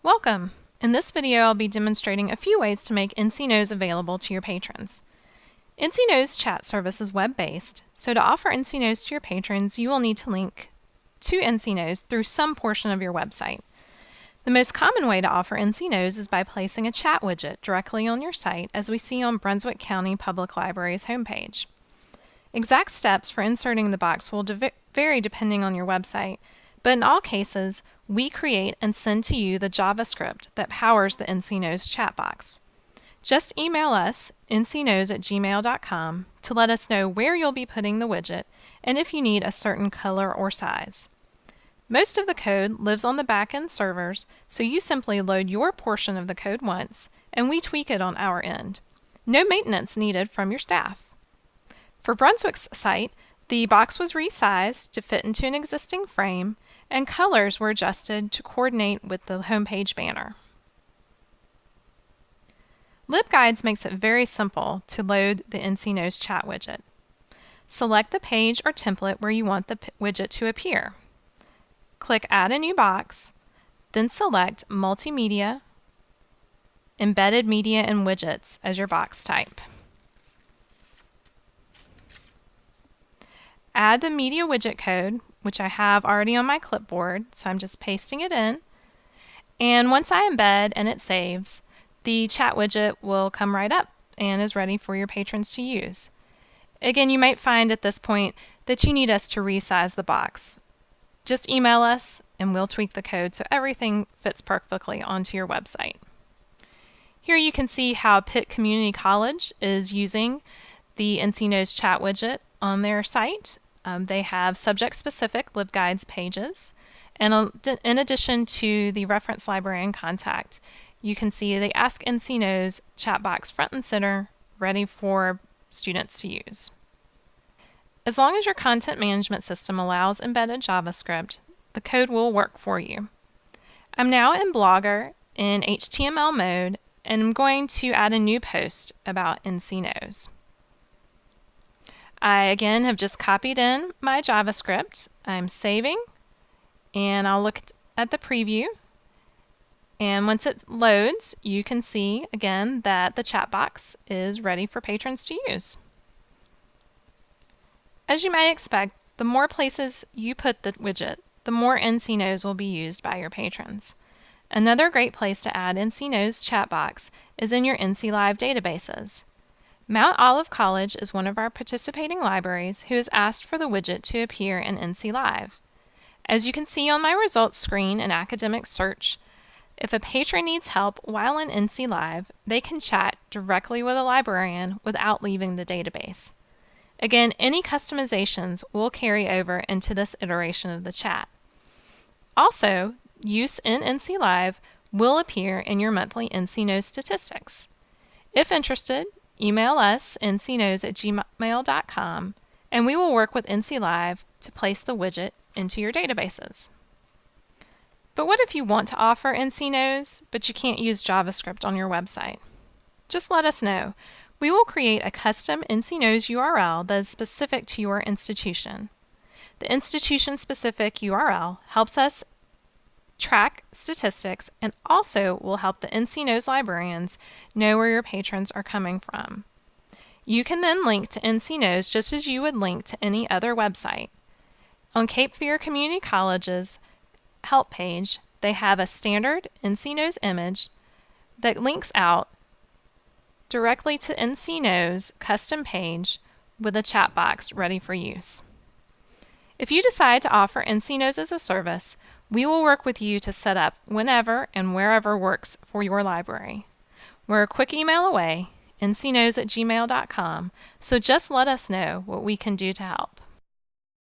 Welcome! In this video, I'll be demonstrating a few ways to make NCknows available to your patrons. NCknows chat service is web-based, so to offer NCknows to your patrons, you will need to link to NCknows through some portion of your website. The most common way to offer NCknows is by placing a chat widget directly on your site, as we see on Brunswick County Public Library's homepage. Exact steps for inserting the box will vary depending on your website, but in all cases, we create and send to you the JavaScript that powers the NCknows chat box. Just email us, NCknows@gmail.com, to let us know where you'll be putting the widget and if you need a certain color or size. Most of the code lives on the back-end servers, so you simply load your portion of the code once, and we tweak it on our end. No maintenance needed from your staff. For Brunswick's site, the box was resized to fit into an existing frame, and colors were adjusted to coordinate with the homepage banner. Libguides makes it very simple to load the NCknows chat widget. Select the page or template where you want the widget to appear. Click Add a New Box, then select Multimedia, Embedded Media and Widgets as your box type. Add the media widget code, which I have already on my clipboard, so I'm just pasting it in. And once I embed and it saves, the chat widget will come right up and is ready for your patrons to use. Again, you might find at this point that you need us to resize the box. Just email us and we'll tweak the code so everything fits perfectly onto your website. Here you can see how Pitt Community College is using the NCknows chat widget on their site. They have subject-specific Libguides pages, and in addition to the reference library and contact, you can see the Ask NCknows chat box front and center, ready for students to use. As long as your content management system allows embedded JavaScript, the code will work for you. I'm now in Blogger in HTML mode, and I'm going to add a new post about NCknows. I again have just copied in my JavaScript. I'm saving, and I'll look at the preview. And once it loads, you can see again that the chat box is ready for patrons to use. As you might expect, the more places you put the widget, the more NCknows will be used by your patrons. Another great place to add NCknows chat box is in your NClive databases. Mount Olive College is one of our participating libraries who has asked for the widget to appear in NClive. As you can see on my results screen in Academic Search, if a patron needs help while in NClive, they can chat directly with a librarian without leaving the database. Again, any customizations will carry over into this iteration of the chat. Also, use in NClive will appear in your monthly NCknows statistics. If interested, email us, NCknows@gmail.com, and we will work with NClive to place the widget into your databases. But what if you want to offer NCknows, but you can't use JavaScript on your website? Just let us know. We will create a custom NCknows URL that is specific to your institution. The institution-specific URL helps us track statistics and also will help the NCknows librarians know where your patrons are coming from. You can then link to NCknows just as you would link to any other website. On Cape Fear Community College's help page, they have a standard NCknows image that links out directly to NCknows custom page with a chat box ready for use. If you decide to offer NCknows as a service, we will work with you to set up whenever and wherever works for your library. We're a quick email away, NCknows@gmail.com, so just let us know what we can do to help.